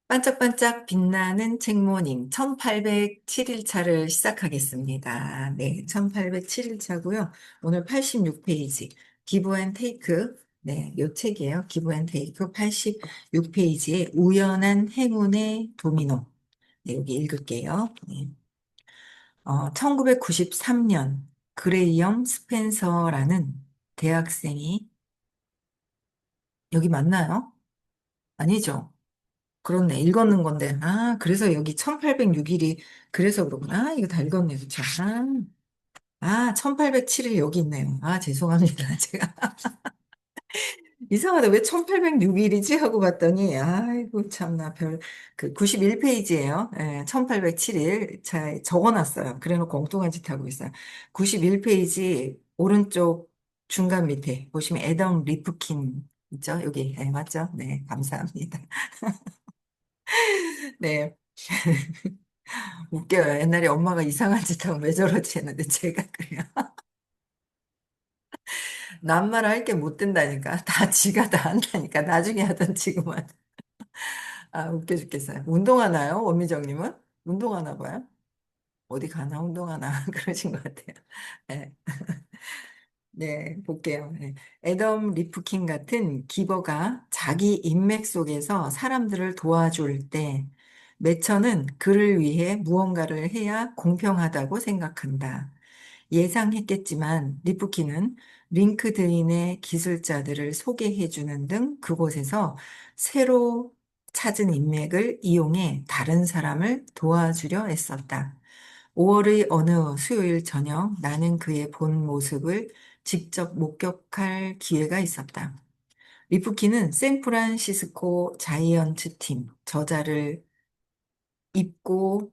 반짝반짝 빛나는 책모닝 1807일차를 시작하겠습니다. 네, 1807일차고요. 오늘 86페이지 기브 앤 테이크. 네, 요 책이에요. 기브 앤 테이크 86페이지에 우연한 행운의 도미노. 네, 여기 읽을게요. 네. 1993년 그레이엄 스펜서라는 대학생이 여기 맞나요? 아니죠. 그렇네. 읽었는 건데. 아, 그래서 여기 1806일이, 그래서 그러구나. 이거 다 읽었네. 그쵸? 아, 1807일 여기 있네요. 아, 죄송합니다. 제가. 이상하다. 왜 1806일이지? 하고 봤더니, 아이고, 참나, 그 91페이지예요. 예, 1807일. 자, 적어놨어요. 그래 놓고 엉뚱한 짓 하고 있어요. 91페이지, 오른쪽 중간 밑에 보시면 애덤 리프킨 있죠? 여기. 네, 맞죠? 네, 감사합니다. 네. 웃겨요. 옛날에 엄마가 이상한 짓 하면 왜 저러지 했는데 제가 그래요. 남말 할 게 못 된다니까. 다 지가 다 한다니까. 나중에 하던 지금은. 아, 웃겨 죽겠어요. 운동하나요? 원미정님은? 운동하나 봐요? 어디 가나 운동하나 그러신 것 같아요. 네, 네, 볼게요. 네. 애덤 리프킨 같은 기버가 자기 인맥 속에서 사람들을 도와줄 때 매처는 그를 위해 무언가를 해야 공평하다고 생각한다. 예상했겠지만 리프키는 링크드인의 기술자들을 소개해주는 등 그곳에서 새로 찾은 인맥을 이용해 다른 사람을 도와주려 애썼다. 5월의 어느 수요일 저녁 나는 그의 본 모습을 직접 목격할 기회가 있었다. 리프키는 샌프란시스코 자이언츠 팀 저자를 입고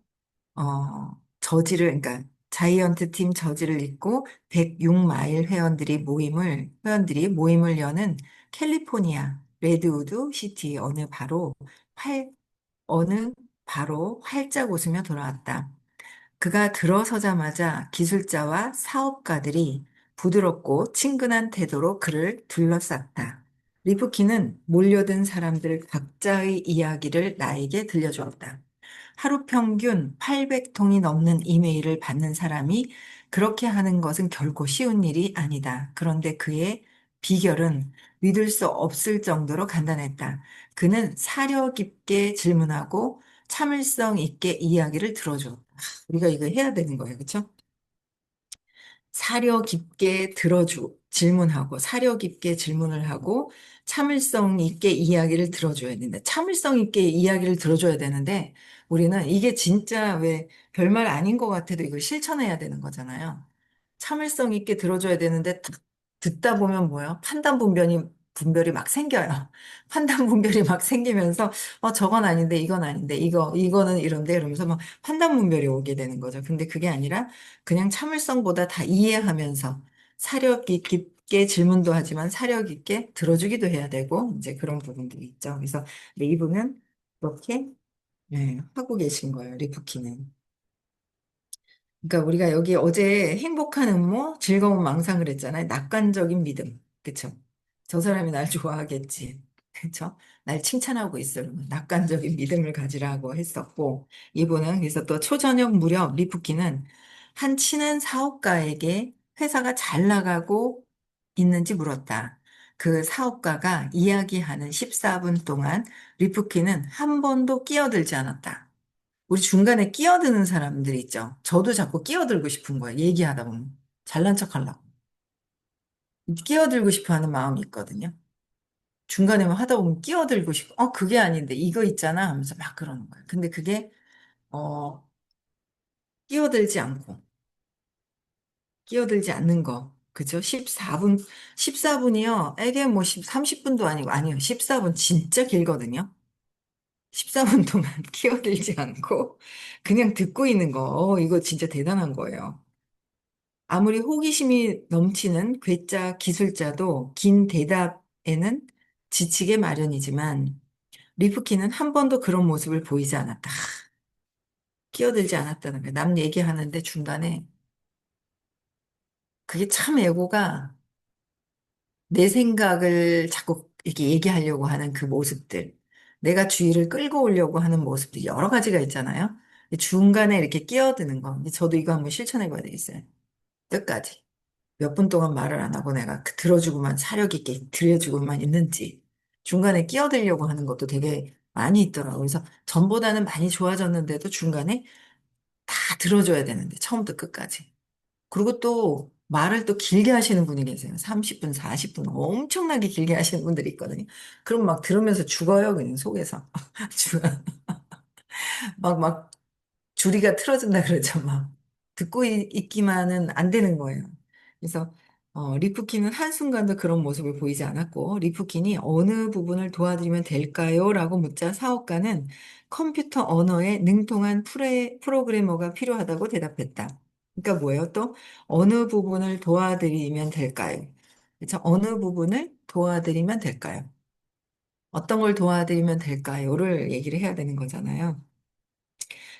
그러니까 자이언트 팀 저지를 잇고 106마일 회원들이 모임을 여는 캘리포니아 레드우드 시티 활, 어느 바로 활짝 웃으며 돌아왔다. 그가 들어서자마자 기술자와 사업가들이 부드럽고 친근한 태도로 그를 둘러쌌다. 리프키는 몰려든 사람들 각자의 이야기를 나에게 들려주었다. 하루 평균 800통이 넘는 이메일을 받는 사람이 그렇게 하는 것은 결코 쉬운 일이 아니다. 그런데 그의 비결은 믿을 수 없을 정도로 간단했다. 그는 사려 깊게 질문하고 참을성 있게 이야기를 들어줘. 우리가 이거 해야 되는 거예요. 그렇죠? 사려 깊게 질문을 하고, 참을성 있게 이야기를 들어줘야 된다. 참을성 있게 이야기를 들어줘야 되는데, 우리는 이게 진짜 왜 별말 아닌 것 같아도 이걸 실천해야 되는 거잖아요. 참을성 있게 들어줘야 되는데, 듣다 보면 뭐예요? 분별이 막 생겨요. 판단 분별이 막 생기면서, 저건 아닌데, 이건 아닌데, 이거는 이런데, 이러면서 막 판단 분별이 오게 되는 거죠. 근데 그게 아니라, 그냥 참을성보다 다 이해하면서 깊게 질문도 하지만 사력 있게 들어주기도 해야 되고 이제 그런 부분들이 있죠. 그래서 이분은 그렇게 네, 하고 계신 거예요. 리프키는. 그러니까 우리가 여기 어제 행복한 음모, 즐거운 망상을 했잖아요. 낙관적인 믿음. 그쵸? 저 사람이 날 좋아하겠지. 그쵸? 날 칭찬하고 있어. 낙관적인 믿음을 가지라고 했었고, 이분은 그래서 또 초저녁 무렵 리프키는 한 친한 사업가에게 회사가 잘 나가고 있는지 물었다. 그 사업가가 이야기하는 14분 동안 리프키는 한 번도 끼어들지 않았다. 우리 중간에 끼어드는 사람들 있죠. 저도 자꾸 끼어들고 싶은 거예요. 얘기하다 보면. 잘난 척 하려고. 끼어들고 싶어 하는 마음이 있거든요. 중간에만 하다 보면 끼어들고 싶고, 그게 아닌데, 이거 있잖아 하면서 막 그러는 거예요. 근데 그게, 어, 끼어들지 않고, 끼어들지 않는 거. 그죠? 14분이요. 이게 뭐 30분도 아니에요. 14분 진짜 길거든요. 14분 동안 끼어들지 않고, 그냥 듣고 있는 거. 이거 진짜 대단한 거예요. 아무리 호기심이 넘치는 괴짜 기술자도 긴 대답에는 지치게 마련이지만 리프키는 한 번도 그런 모습을 보이지 않았다. 끼어들지 않았다는 거야. 남 얘기하는데 중간에 그게 참 애고가 내 생각을 자꾸 이렇게 얘기하려고 하는 그 모습들. 내가 주의를 끌고 오려고 하는 모습들이 여러 가지가 있잖아요. 중간에 이렇게 끼어드는 거. 저도 이거 한번 실천해 봐야 되겠어요. 끝까지. 몇 분 동안 말을 안 하고 내가 들어주고만 사력 있게 들려주고만 있는지 중간에 끼어들려고 하는 것도 되게 많이 있더라고요. 그래서 전보다는 많이 좋아졌는데도 중간에 다 들어줘야 되는데 처음부터 끝까지. 그리고 또 말을 또 길게 하시는 분이 계세요. 30분, 40분 엄청나게 길게 하시는 분들이 있거든요. 그럼 막 들으면서 죽어요, 그냥 속에서. 죽어. 막 줄이가 틀어진다 그러죠, 막. 듣고 있기만은 안 되는 거예요. 그래서, 리프킨은 한순간도 그런 모습을 보이지 않았고, 리프킨이 어느 부분을 도와드리면 될까요? 라고 묻자 사업가는 컴퓨터 언어에 능통한 프로그래머가 필요하다고 대답했다. 그러니까 뭐예요? 또, 어느 부분을 도와드리면 될까요? 그래서 어느 부분을 도와드리면 될까요? 어떤 걸 도와드리면 될까요?를 얘기를 해야 되는 거잖아요.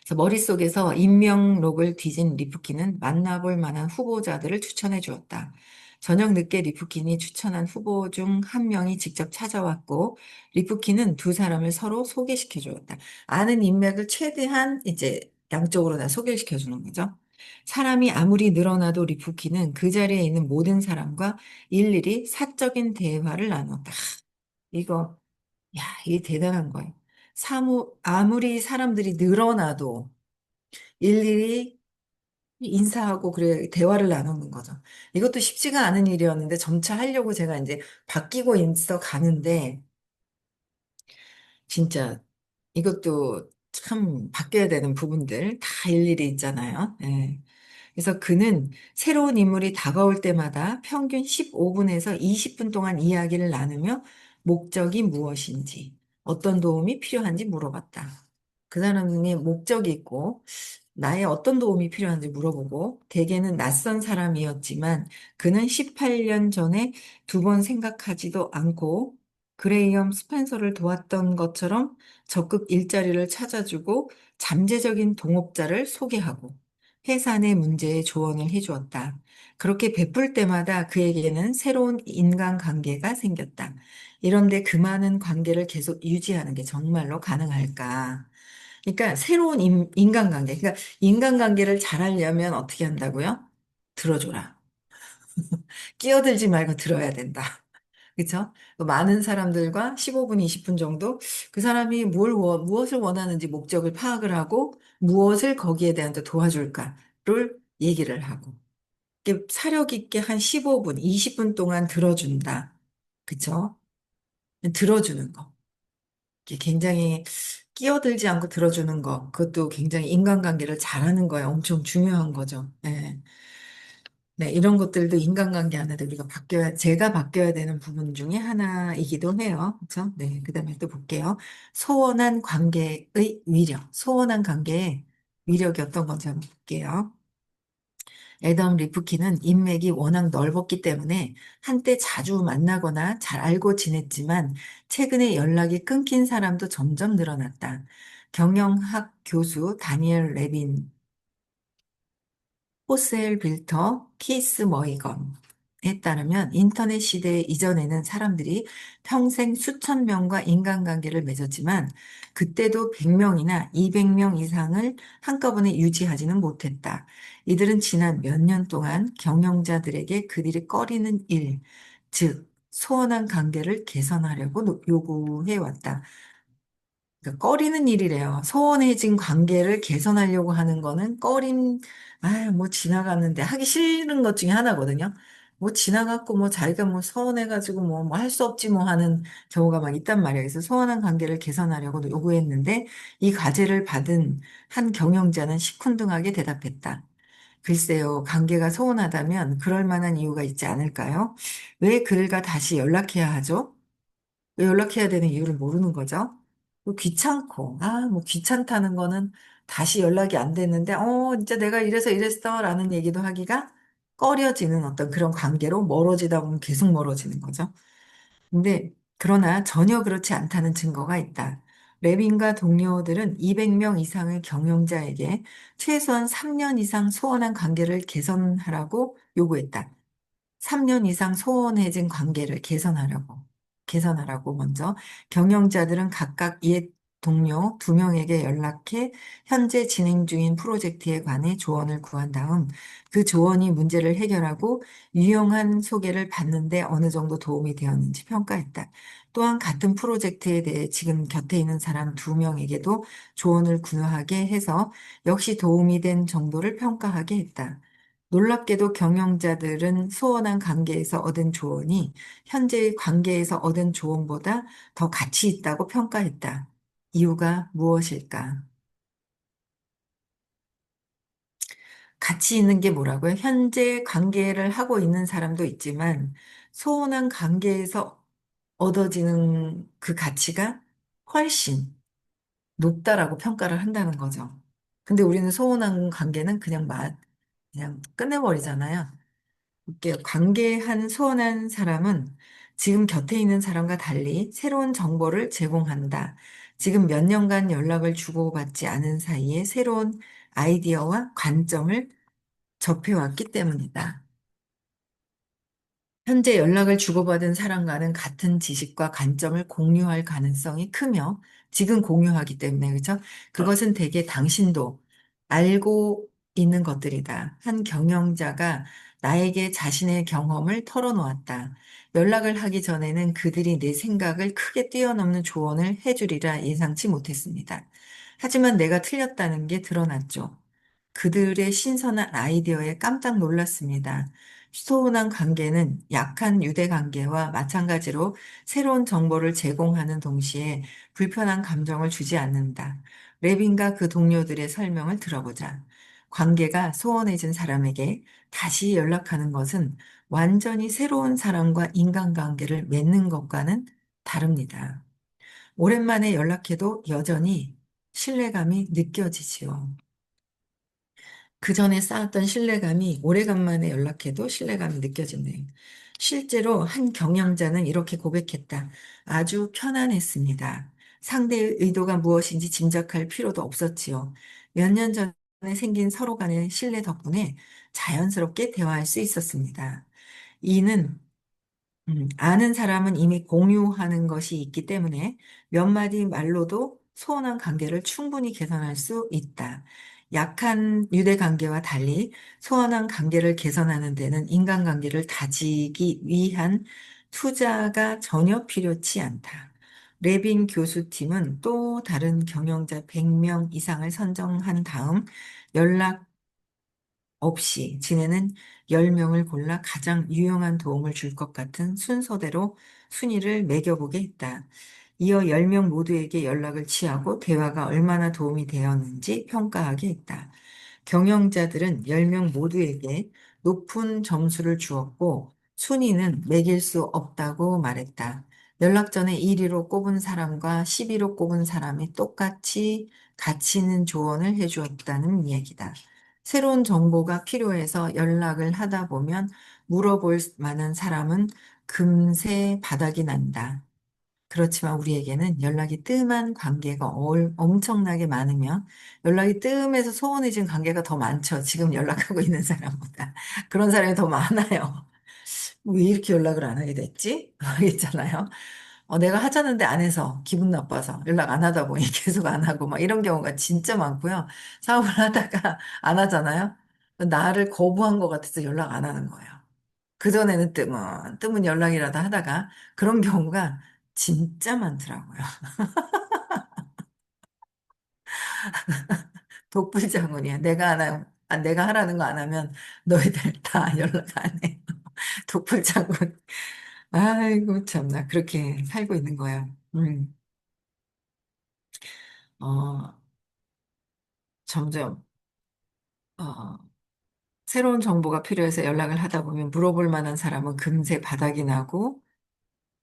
그래서 머릿속에서 임명록을 뒤진 리프킨은 만나볼 만한 후보자들을 추천해 주었다. 저녁 늦게 리프킨이 추천한 후보 중 한 명이 직접 찾아왔고, 리프킨은 두 사람을 서로 소개시켜 주었다. 아는 인맥을 최대한 이제 양쪽으로 다 소개시켜 주는 거죠. 사람이 아무리 늘어나도 리프킨은 그 자리에 있는 모든 사람과 일일이 사적인 대화를 나눴다. 이거, 야, 이게 대단한 거예요. 아무리 사람들이 늘어나도 일일이 인사하고 그래 대화를 나누는 거죠. 이것도 쉽지가 않은 일이었는데 점차 하려고 제가 이제 바뀌고 있어 가는데 진짜 이것도 참 바뀌어야 되는 부분들 다 일일이 있잖아요. 예. 그래서 그는 새로운 인물이 다가올 때마다 평균 15분에서 20분 동안 이야기를 나누며 목적이 무엇인지, 어떤 도움이 필요한지 물어봤다. 그 사람의 목적이 있고, 나의 어떤 도움이 필요한지 물어보고, 대개는 낯선 사람이었지만, 그는 18년 전에 두 번 생각하지도 않고, 그레이엄 스펜서를 도왔던 것처럼 적극 일자리를 찾아주고, 잠재적인 동업자를 소개하고, 회사 내 문제에 조언을 해주었다. 그렇게 베풀 때마다 그에게는 새로운 인간관계가 생겼다. 이런데 그 많은 관계를 계속 유지하는 게 정말로 가능할까? 그러니까 새로운 인간관계. 그러니까 인간관계를 잘하려면 어떻게 한다고요? 들어줘라. 끼어들지 말고 들어야 된다. 그렇죠? 많은 사람들과 15분, 20분 정도 그 사람이 무엇을 원하는지 목적을 파악을 하고 무엇을 거기에 대한 또 도와줄까를 얘기를 하고 이렇게 사력 있게 한 15분, 20분 동안 들어준다. 그렇죠? 들어주는 거. 이게 굉장히 끼어들지 않고 들어주는 거. 그것도 굉장히 인간관계를 잘하는 거에 엄청 중요한 거죠. 네. 네, 이런 것들도 인간관계 안에도 우리가 제가 바뀌어야 되는 부분 중에 하나이기도 해요. 그렇죠? 네, 그다음에 또 볼게요. 소원한 관계의 위력, 소원한 관계의 위력이 어떤 건지 한번 볼게요. 애덤 리프키는 인맥이 워낙 넓었기 때문에 한때 자주 만나거나 잘 알고 지냈지만 최근에 연락이 끊긴 사람도 점점 늘어났다. 경영학 교수 다니엘 레빈 호셀 빌터, 키스 머이건에 따르면 인터넷 시대 이전에는 사람들이 평생 수천 명과 인간관계를 맺었지만 그때도 100명이나 200명 이상을 한꺼번에 유지하지는 못했다. 이들은 지난 몇 년 동안 경영자들에게 그들이 꺼리는 일, 즉 소원한 관계를 개선하려고 요구해왔다. 그러니까 꺼리는 일이래요. 소원해진 관계를 개선하려고 하는 거는 뭐 지나갔는데 하기 싫은 것 중에 하나거든요. 뭐 지나갔고 뭐 자기가 뭐 서운해가지고 뭐 할 수 없지 뭐 하는 경우가 막 있단 말이에요. 그래서 소원한 관계를 개선하려고 요구했는데 이 과제를 받은 한 경영자는 시큰둥하게 대답했다. 글쎄요, 관계가 소원하다면 그럴 만한 이유가 있지 않을까요? 왜 그들과 다시 연락해야 하죠? 왜 연락해야 되는 이유를 모르는 거죠. 뭐 귀찮고, 뭐 귀찮다는 거는 다시 연락이 안 됐는데, 진짜 내가 이래서 이랬어 라는 얘기도 하기가 꺼려지는 어떤 그런 관계로 멀어지다 보면 계속 멀어지는 거죠. 근데, 그러나 전혀 그렇지 않다는 증거가 있다. 레빈과 동료들은 200명 이상의 경영자에게 최소한 3년 이상 소원한 관계를 개선하라고 요구했다. 3년 이상 소원해진 관계를 개선하려고. 개선하라고 먼저. 경영자들은 각각 옛 동료 두 명에게 연락해 현재 진행 중인 프로젝트에 관해 조언을 구한 다음 그 조언이 문제를 해결하고 유용한 소개를 받는데 어느 정도 도움이 되었는지 평가했다. 또한 같은 프로젝트에 대해 지금 곁에 있는 사람 두 명에게도 조언을 구하게 해서 역시 도움이 된 정도를 평가하게 했다. 놀랍게도 경영자들은 소원한 관계에서 얻은 조언이 현재의 관계에서 얻은 조언보다 더 가치 있다고 평가했다. 이유가 무엇일까? 가치 있는 게 뭐라고요? 현재 관계를 하고 있는 사람도 있지만 소원한 관계에서 얻어지는 그 가치가 훨씬 높다라고 평가를 한다는 거죠. 근데 우리는 소원한 관계는 그냥 끝내버리잖아요. 이렇게 관계한 소원한 사람은 지금 곁에 있는 사람과 달리 새로운 정보를 제공한다. 지금 몇 년간 연락을 주고받지 않은 사이에 새로운 아이디어와 관점을 접해왔기 때문이다. 현재 연락을 주고받은 사람과는 같은 지식과 관점을 공유할 가능성이 크며 지금 공유하기 때문에 그렇죠? 그것은 대개 당신도 알고 있는 것들이다. 한 경영자가 나에게 자신의 경험을 털어놓았다. 연락을 하기 전에는 그들이 내 생각을 크게 뛰어넘는 조언을 해주리라 예상치 못했습니다. 하지만 내가 틀렸다는 게 드러났죠. 그들의 신선한 아이디어에 깜짝 놀랐습니다. 소원한 관계는 약한 유대 관계와 마찬가지로 새로운 정보를 제공하는 동시에 불편한 감정을 주지 않는다. 레빈과 그 동료들의 설명을 들어보자. 관계가 소원해진 사람에게 다시 연락하는 것은 완전히 새로운 사람과 인간관계를 맺는 것과는 다릅니다. 오랜만에 연락해도 여전히 신뢰감이 느껴지지요. 그 전에 쌓았던 신뢰감이 오래간만에 연락해도 신뢰감이 느껴지네요. 실제로 한 경영자는 이렇게 고백했다. 아주 편안했습니다. 상대의 의도가 무엇인지 짐작할 필요도 없었지요. 몇 년 전에 생긴 서로 간의 신뢰 덕분에 자연스럽게 대화할 수 있었습니다. 이는 아는 사람은 이미 공유하는 것이 있기 때문에 몇 마디 말로도 소원한 관계를 충분히 개선할 수 있다. 약한 유대 관계와 달리 소원한 관계를 개선하는 데는 인간관계를 다지기 위한 투자가 전혀 필요치 않다. 레빈 교수팀은 또 다른 경영자 100명 이상을 선정한 다음 연락 없이 지내는 10명을 골라 가장 유용한 도움을 줄 것 같은 순서대로 순위를 매겨보게 했다. 이어 10명 모두에게 연락을 취하고 대화가 얼마나 도움이 되었는지 평가하게 했다. 경영자들은 10명 모두에게 높은 점수를 주었고 순위는 매길 수 없다고 말했다. 연락 전에 1위로 꼽은 사람과 10위로 꼽은 사람이 똑같이 가치 있는 조언을 해주었다는 이야기다. 새로운 정보가 필요해서 연락을 하다 보면 물어볼 만한 사람은 금세 바닥이 난다. 그렇지만 우리에게는 연락이 뜸한 관계가 엄청나게 많으며 연락이 뜸해서 소원해진 관계가 더 많죠. 지금 연락하고 있는 사람보다. 그런 사람이 더 많아요. 왜 이렇게 연락을 안 하게 됐지? 있잖아요. 내가 하자는데 안 해서 기분 나빠서 연락 안 하다 보니 계속 안 하고 막 이런 경우가 진짜 많고요. 사업을 하다가 안 하잖아요. 나를 거부한 것 같아서 연락 안 하는 거예요. 그전에는 뜸은 연락이라도 하다가 그런 경우가 진짜 많더라고요. 독불장군이야. 내가 하라는 거 안 하면 너희들 다 연락 안 해. 독불장군. 아이고, 참나. 그렇게 살고 있는 거야. 어, 점점, 어, 새로운 정보가 필요해서 연락을 하다 보면 물어볼 만한 사람은 금세 바닥이 나고,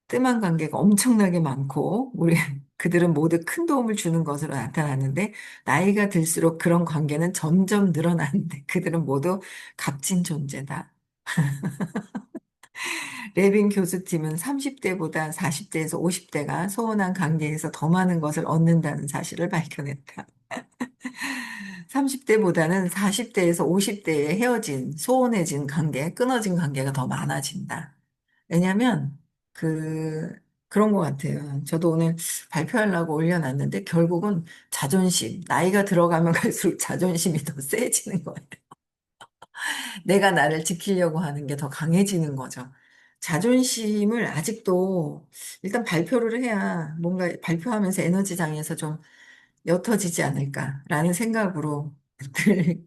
뜸한 관계가 엄청나게 많고, 그들은 모두 큰 도움을 주는 것으로 나타났는데, 나이가 들수록 그런 관계는 점점 늘어나는데, 그들은 모두 값진 존재다. 레빈 교수팀은 30대보다 40대에서 50대가 소원한 관계에서 더 많은 것을 얻는다는 사실을 밝혀냈다. 30대보다는 40대에서 50대에 소원해진 관계, 끊어진 관계가 더 많아진다. 왜냐면, 그, 그런 것 같아요. 저도 오늘 발표하려고 올려놨는데 결국은 자존심, 나이가 들어가면 갈수록 자존심이 더 세지는 거예요. 내가 나를 지키려고 하는 게 더 강해지는 거죠. 자존심을 아직도 일단 발표를 해야 뭔가 발표하면서 에너지장에서 좀 옅어지지 않을까라는 생각으로 늘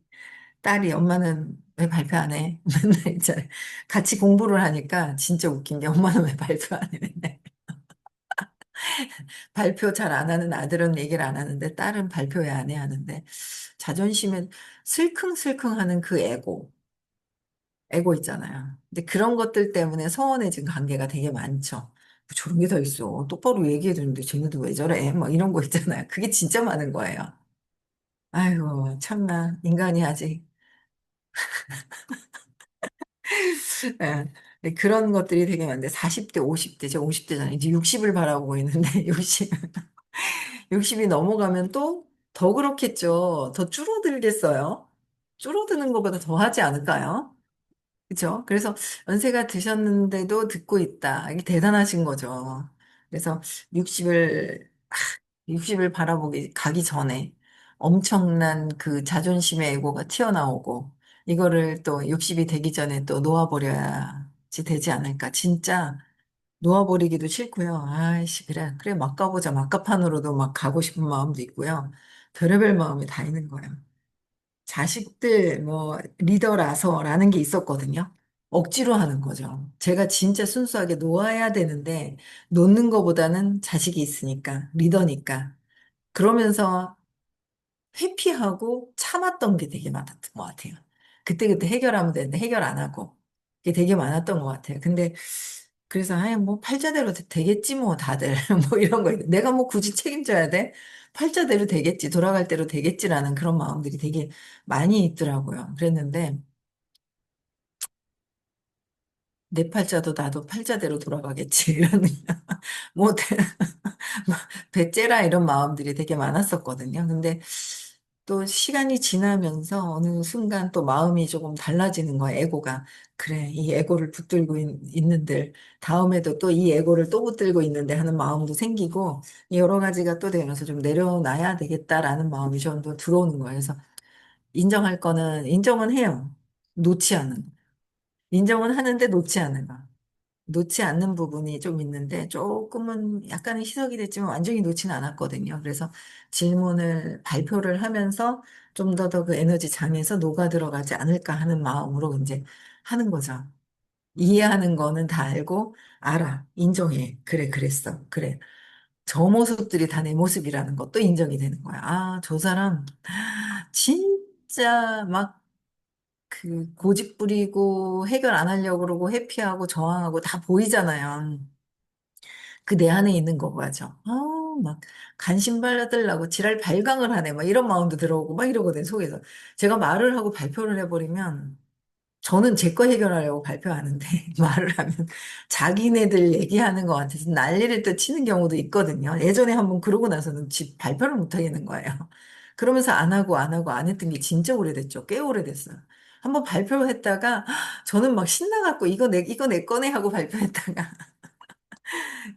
딸이 엄마는 왜 발표 안 해? 맨날 있잖아요. 같이 공부를 하니까 진짜 웃긴 게 엄마는 왜 발표 안 해? 맨날. 발표 잘 안 하는 아들은 얘기를 안 하는데 딸은 발표 왜 안 해? 하는데 자존심은 슬컹슬컹 하는 그 에고 있잖아요. 근데 그런 것들 때문에 서운해진 관계가 되게 많죠. 뭐 저런 게 다 있어. 똑바로 얘기해 주는데 쟤네도 왜 저래? 막 이런 거 있잖아요. 그게 진짜 많은 거예요. 아이고, 참나, 인간이 아직. 예. 네, 그런 것들이 되게 많은데, 40대, 50대, 제가 50대잖아요. 이제 60을 바라보고 있는데, 60이 넘어가면 또 더 그렇겠죠. 더 줄어들겠어요. 줄어드는 것보다 더 하지 않을까요? 그죠? 그래서 연세가 드셨는데도 듣고 있다. 이게 대단하신 거죠. 그래서 60을 바라보기 가기 전에 엄청난 그 자존심의 애고가 튀어나오고 이거를 또 60이 되기 전에 또 놓아버려야지 되지 않을까. 진짜 놓아버리기도 싫고요. 아이씨, 그래, 그래, 막 가보자. 막가판으로도 막 가고 싶은 마음도 있고요. 별의별 마음이 다 있는 거예요. 자식들 뭐 리더라서라는 게 있었거든요. 억지로 하는 거죠. 제가 진짜 순수하게 놓아야 되는데 놓는 거보다는 자식이 있으니까 리더니까 그러면서 회피하고 참았던 게 되게 많았던 것 같아요. 그때그때 해결하면 되는데 해결 안 하고 그게 되게 많았던 것 같아요. 근데 그래서 아예 뭐 팔자대로 되겠지 뭐 다들 뭐 이런 거 내가 뭐 굳이 책임져야 돼? 팔자대로 되겠지 돌아갈 대로 되겠지라는 그런 마음들이 되게 많이 있더라고요. 그랬는데 내 팔자도 나도 팔자대로 돌아가겠지 이런 뭐 배째라 이런 마음들이 되게 많았었거든요. 근데 또 시간이 지나면서 어느 순간 또 마음이 조금 달라지는 거예요. 에고가. 그래, 이 에고를 붙들고 있는들, 다음에도 또 이 에고를 또 붙들고 있는데 하는 마음도 생기고, 여러 가지가 또 되면서 좀 내려놔야 되겠다라는 마음이 좀 더 들어오는 거예요. 그래서 인정할 거는 인정은 해요. 놓지 않는 거. 인정은 하는데 놓지 않는 거. 놓지 않는 부분이 좀 있는데 조금은 약간은 희석이 됐지만 완전히 놓지는 않았거든요. 그래서 질문을 발표를 하면서 좀 더 그 에너지 장에서 녹아 들어가지 않을까 하는 마음으로 이제 하는 거죠. 이해하는 거는 다 알고 알아. 인정해. 그래, 그랬어. 그래. 저 모습들이 다 내 모습이라는 것도 인정이 되는 거야. 아, 저 사람 진짜 막 그 고집 부리고 해결 안 하려고 그러고 회피하고 저항하고 다 보이잖아요. 그 내 안에 있는 거죠. 막 간신 받으려고 지랄 발광을 하네. 막 이런 마음도 들어오고 막 이러거든, 속에서. 제가 말을 하고 발표를 해버리면 저는 제 거 해결하려고 발표하는데 말을 하면 자기네들 얘기하는 것 같아서 난리를 또 치는 경우도 있거든요. 예전에 한번 그러고 나서는 집 발표를 못 하겠는 거예요. 그러면서 안 했던 게 진짜 오래됐죠. 꽤 오래됐어요. 한번 발표했다가 저는 막 신나갖고 이거 내 거네 하고 발표했다가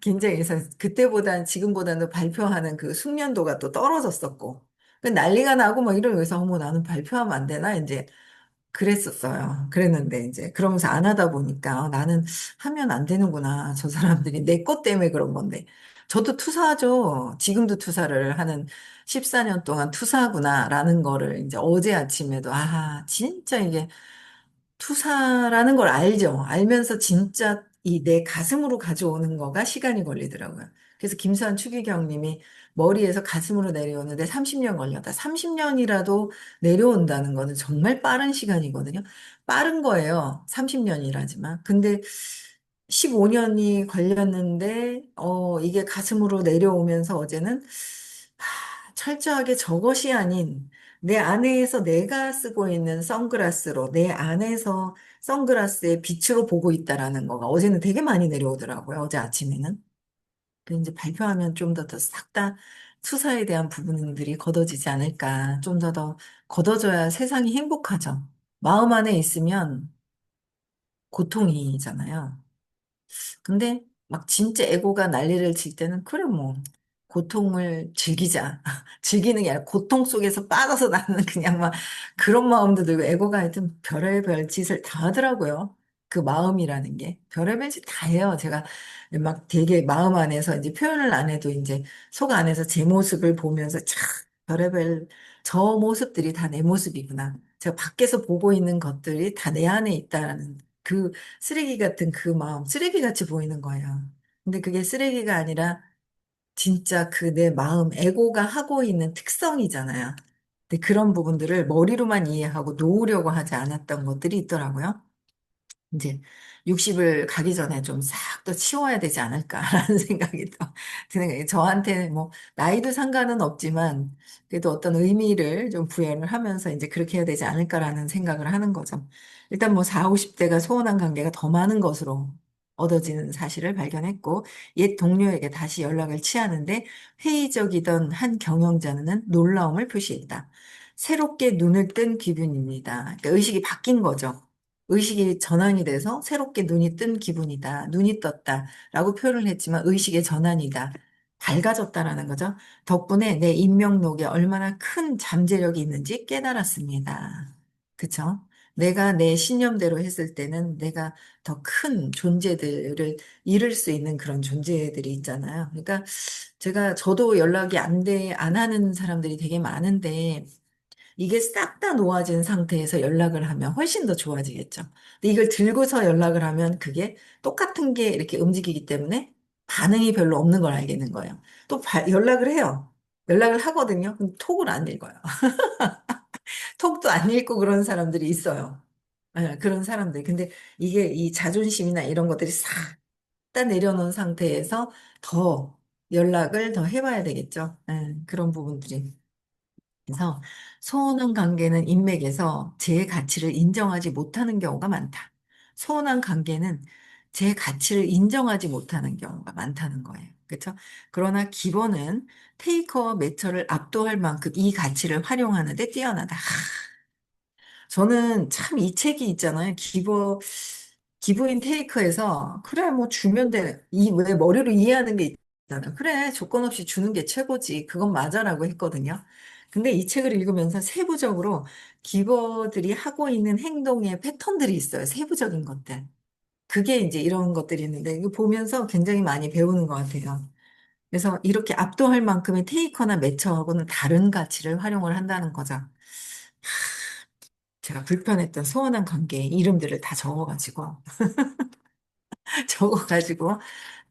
굉장히 그래서 그때보단 지금보다는 발표하는 그 숙련도가 또 떨어졌었고 그 난리가 나고 막 이러면서 어머 나는 발표하면 안 되나 이제 그랬었어요. 그랬는데 이제 그러면서 안 하다 보니까 나는 하면 안 되는구나. 저 사람들이 내 것 때문에 그런 건데. 저도 투사하죠. 지금도 투사를 하는 14년 동안 투사구나라는 거를 이제 어제 아침에도 아, 진짜 이게 투사라는 걸 알죠. 알면서 진짜 이 내 가슴으로 가져오는 거가 시간이 걸리더라고요. 그래서 김수환 추기경 님이 머리에서 가슴으로 내려오는데 30년 걸렸다. 30년이라도 내려온다는 거는 정말 빠른 시간이거든요. 빠른 거예요. 30년이라지만. 근데 15년이 걸렸는데, 이게 가슴으로 내려오면서 어제는 철저하게 저것이 아닌 내 안에서 내가 쓰고 있는 선글라스로 내 안에서 선글라스의 빛으로 보고 있다라는 거가 어제는 되게 많이 내려오더라고요. 어제 아침에는. 그 이제 발표하면 좀 더 싹 다 수사에 대한 부분들이 걷어지지 않을까. 좀 더 걷어져야 세상이 행복하죠. 마음 안에 있으면 고통이잖아요. 근데 막 진짜 에고가 난리를 칠 때는 그래 뭐 고통을 즐기자. 즐기는 게 아니라 고통 속에서 빠져서 나는 그냥 막 그런 마음도 들고 에고가 하여튼 별의별 짓을 다 하더라고요. 그 마음이라는 게 별의별 짓 다 해요. 제가 막 되게 마음 안에서 이제 표현을 안 해도 이제 속 안에서 제 모습을 보면서 참 별의별 저 모습들이 다 내 모습이구나. 제가 밖에서 보고 있는 것들이 다 내 안에 있다라는 그 쓰레기 같은 그 마음, 쓰레기 같이 보이는 거예요. 근데 그게 쓰레기가 아니라 진짜 그 내 마음, 에고가 하고 있는 특성이잖아요. 근데 그런 부분들을 머리로만 이해하고 놓으려고 하지 않았던 것들이 있더라고요. 이제 60을 가기 전에 좀 싹 또 치워야 되지 않을까라는 생각이 또 드는 거예요. 저한테는 뭐 나이도 상관은 없지만 그래도 어떤 의미를 좀 부여를 하면서 이제 그렇게 해야 되지 않을까라는 생각을 하는 거죠. 일단 뭐 4, 50대가 소원한 관계가 더 많은 것으로 얻어지는 사실을 발견했고 옛 동료에게 다시 연락을 취하는데 회의적이던 한 경영자는 놀라움을 표시했다. 새롭게 눈을 뜬 기분입니다. 그러니까 의식이 바뀐 거죠. 의식이 전환이 돼서 새롭게 눈이 뜬 기분이다. 눈이 떴다. 라고 표현을 했지만 의식의 전환이다. 밝아졌다라는 거죠. 덕분에 내 인명록에 얼마나 큰 잠재력이 있는지 깨달았습니다. 그쵸? 내가 내 신념대로 했을 때는 내가 더 큰 존재들을 이룰 수 있는 그런 존재들이 있잖아요. 그러니까 저도 연락이 안 하는 사람들이 되게 많은데, 이게 싹 다 놓아진 상태에서 연락을 하면 훨씬 더 좋아지겠죠. 근데 이걸 들고서 연락을 하면 그게 똑같은 게 이렇게 움직이기 때문에 반응이 별로 없는 걸 알겠는 거예요. 또 연락을 해요. 연락을 하거든요. 근데 톡을 안 읽어요. 톡도 안 읽고 그런 사람들이 있어요. 그런 사람들. 근데 이게 이 자존심이나 이런 것들이 싹 다 내려놓은 상태에서 더 연락을 더 해봐야 되겠죠. 그런 부분들이. 그래서 소원한 관계는 인맥에서 제 가치를 인정하지 못하는 경우가 많다. 소원한 관계는 제 가치를 인정하지 못하는 경우가 많다는 거예요. 그렇죠? 그러나 기본은 테이커와 매처를 압도할 만큼 이 가치를 활용하는 데 뛰어나다. 저는 참 이 책이 있잖아요. 기브인 테이크에서 그래 뭐 주면 돼. 이 왜 머리로 이해하는 게 있잖아. 그래 조건 없이 주는 게 최고지. 그건 맞아라고 했거든요. 근데 이 책을 읽으면서 세부적으로 기버들이 하고 있는 행동의 패턴들이 있어요. 세부적인 것들. 그게 이제 이런 것들이 있는데 이거 보면서 굉장히 많이 배우는 것 같아요. 그래서 이렇게 압도할 만큼의 테이커나 매처하고는 다른 가치를 활용을 한다는 거죠. 제가 불편했던 소원한 관계 이름들을 다 적어가지고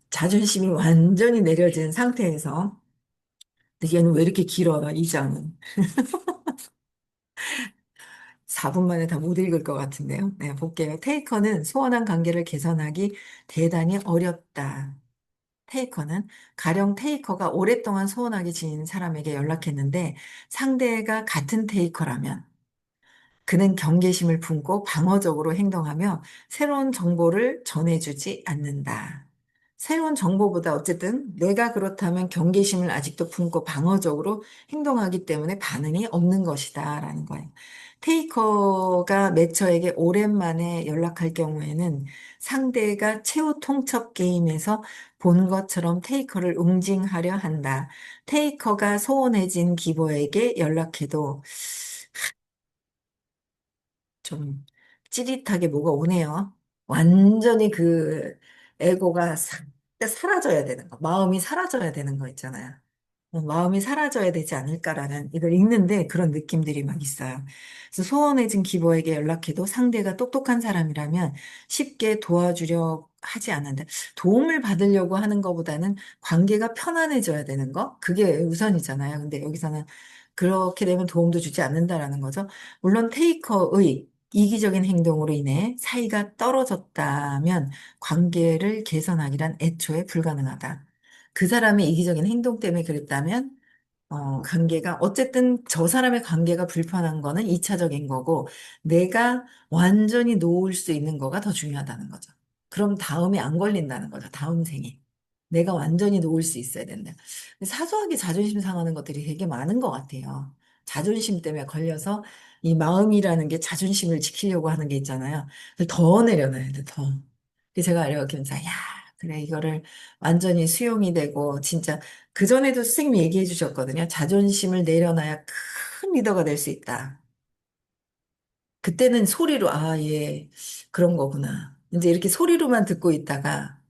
자존심이 완전히 내려진 상태에서 근데 얘는 왜 이렇게 길어요, 이 장은. 4분 만에 다 못 읽을 것 같은데요. 네, 볼게요. 테이커는 소원한 관계를 개선하기 대단히 어렵다. 테이커는 가령 테이커가 오랫동안 소원하게 지닌 사람에게 연락했는데 상대가 같은 테이커라면 그는 경계심을 품고 방어적으로 행동하며 새로운 정보를 전해주지 않는다. 새로운 정보보다 어쨌든 내가 그렇다면 경계심을 아직도 품고 방어적으로 행동하기 때문에 반응이 없는 것이다. 라는 거예요. 테이커가 매처에게 오랜만에 연락할 경우에는 상대가 최후 통첩 게임에서 본 것처럼 테이커를 응징하려 한다. 테이커가 소원해진 기보에게 연락해도 좀 찌릿하게 뭐가 오네요. 완전히 그 에고가 사라져야 되는 거, 마음이 사라져야 되는 거 있잖아요. 마음이 사라져야 되지 않을까라는 이걸 읽는데 그런 느낌들이 막 있어요. 그래서 소원해진 기보에게 연락해도 상대가 똑똑한 사람이라면 쉽게 도와주려 하지 않는다. 도움을 받으려고 하는 것보다는 관계가 편안해져야 되는 거? 그게 우선이잖아요. 근데 여기서는 그렇게 되면 도움도 주지 않는다라는 거죠. 물론 테이커의 이기적인 행동으로 인해 사이가 떨어졌다면 관계를 개선하기란 애초에 불가능하다. 그 사람의 이기적인 행동 때문에 그랬다면, 관계가, 어쨌든 저 사람의 관계가 불편한 거는 2차적인 거고, 내가 완전히 놓을 수 있는 거가 더 중요하다는 거죠. 그럼 다음에 안 걸린다는 거죠. 다음 생에. 내가 완전히 놓을 수 있어야 된다. 사소하게 자존심 상하는 것들이 되게 많은 것 같아요. 자존심 때문에 걸려서 이 마음이라는 게 자존심을 지키려고 하는 게 있잖아요. 더 내려놔야 돼, 더. 그래서 제가 이렇게 하면서, 야, 그래, 이거를 완전히 수용이 되고, 진짜, 그전에도 선생님이 얘기해 주셨거든요. 자존심을 내려놔야 큰 리더가 될 수 있다. 그때는 소리로, 아, 예, 그런 거구나. 이제 이렇게 소리로만 듣고 있다가,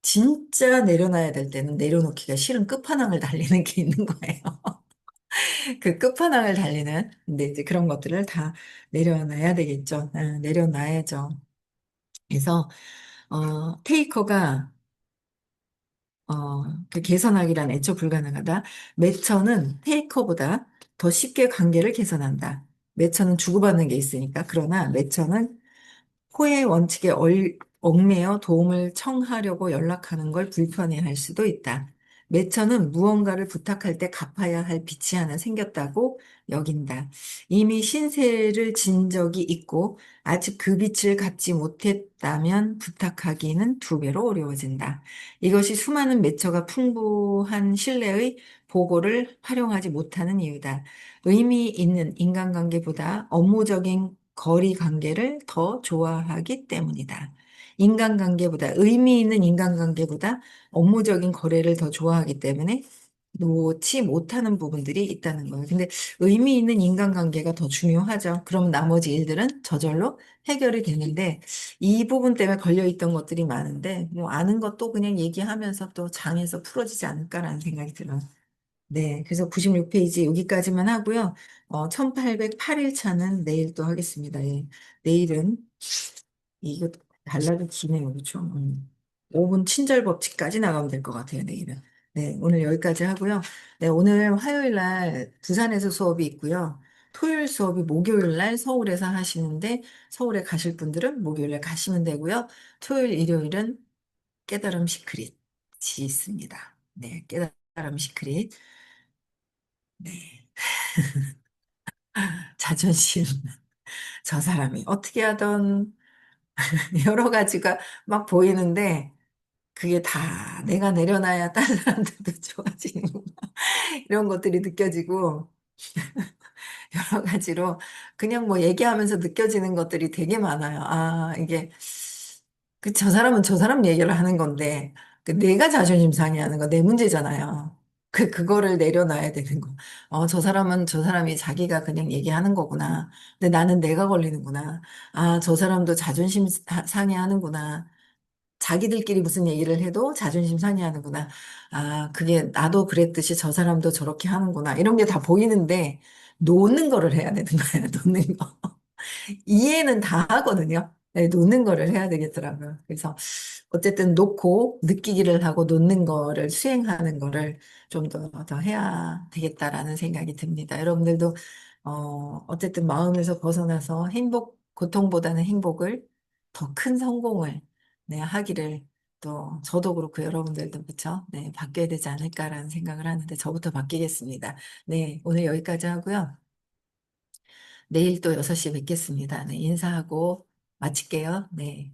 진짜 내려놔야 될 때는 내려놓기가 싫은 끝판왕을 달리는 게 있는 거예요. 그 끝판왕을 달리는, 근데 이제 그런 것들을 다 내려놔야 되겠죠. 내려놔야죠. 그래서, 테이커가, 그 개선하기란 애초 불가능하다. 매처는 테이커보다 더 쉽게 관계를 개선한다. 매처는 주고받는 게 있으니까. 그러나 매처는 호의 원칙에 얽매여 도움을 청하려고 연락하는 걸 불편해할 수도 있다. 매처는 무언가를 부탁할 때 갚아야 할 빚이 하나 생겼다고 여긴다. 이미 신세를 진 적이 있고 아직 그 빚을 갚지 못했다면 부탁하기는 두 배로 어려워진다. 이것이 수많은 매처가 풍부한 신뢰의 보고를 활용하지 못하는 이유다. 의미 있는 인간관계보다 업무적인 거리 관계를 더 좋아하기 때문이다. 의미 있는 인간관계보다 업무적인 거래를 더 좋아하기 때문에 놓지 못하는 부분들이 있다는 거예요. 근데 의미 있는 인간관계가 더 중요하죠. 그럼 나머지 일들은 저절로 해결이 되는데 이 부분 때문에 걸려있던 것들이 많은데 뭐 아는 것도 그냥 얘기하면서 또 장에서 풀어지지 않을까라는 생각이 들어요. 네, 그래서 96페이지 여기까지만 하고요. 1808일 차는 내일 또 하겠습니다. 예. 내일은 이거 달라도 기네요. 그렇죠? 5분 친절 법칙까지 나가면 될 것 같아요. 내일은. 네, 오늘 여기까지 하고요. 네, 오늘 화요일 날 부산에서 수업이 있고요. 토요일 수업이 목요일 날 서울에서 하시는데 서울에 가실 분들은 목요일 날 가시면 되고요. 토요일, 일요일은 깨달음 시크릿이 있습니다. 네, 깨달음 시크릿. 네. 자존심. 저 사람이 어떻게 하던 여러 가지가 막 보이는데 그게 다 내가 내려놔야 다른 사람들도 좋아지는 이런 것들이 느껴지고 여러 가지로 그냥 뭐 얘기하면서 느껴지는 것들이 되게 많아요. 아, 이게 그 저 사람은 저 사람 얘기를 하는 건데 그 내가 자존심 상해하는 거 내 문제잖아요. 그거를 내려놔야 되는 거. 저 사람은 저 사람이 자기가 그냥 얘기하는 거구나. 근데 나는 내가 걸리는구나. 아, 저 사람도 자존심 상해하는구나. 자기들끼리 무슨 얘기를 해도 자존심 상해하는구나. 아, 그게 나도 그랬듯이 저 사람도 저렇게 하는구나. 이런 게 다 보이는데 노는 거를 해야 되는 거예요. 노는 거. 이해는 다 하거든요. 네, 놓는 거를 해야 되겠더라고요. 그래서 어쨌든 놓고 느끼기를 하고 놓는 거를 수행하는 거를 좀 더 해야 되겠다라는 생각이 듭니다. 여러분들도 어쨌든 마음에서 벗어나서 고통보다는 행복을 더 큰 성공을 네, 하기를 또 저도 그렇고 여러분들도 그렇죠? 네, 바뀌어야 되지 않을까라는 생각을 하는데 저부터 바뀌겠습니다. 네, 오늘 여기까지 하고요. 내일 또 6시에 뵙겠습니다. 네, 인사하고 마칠게요. 네.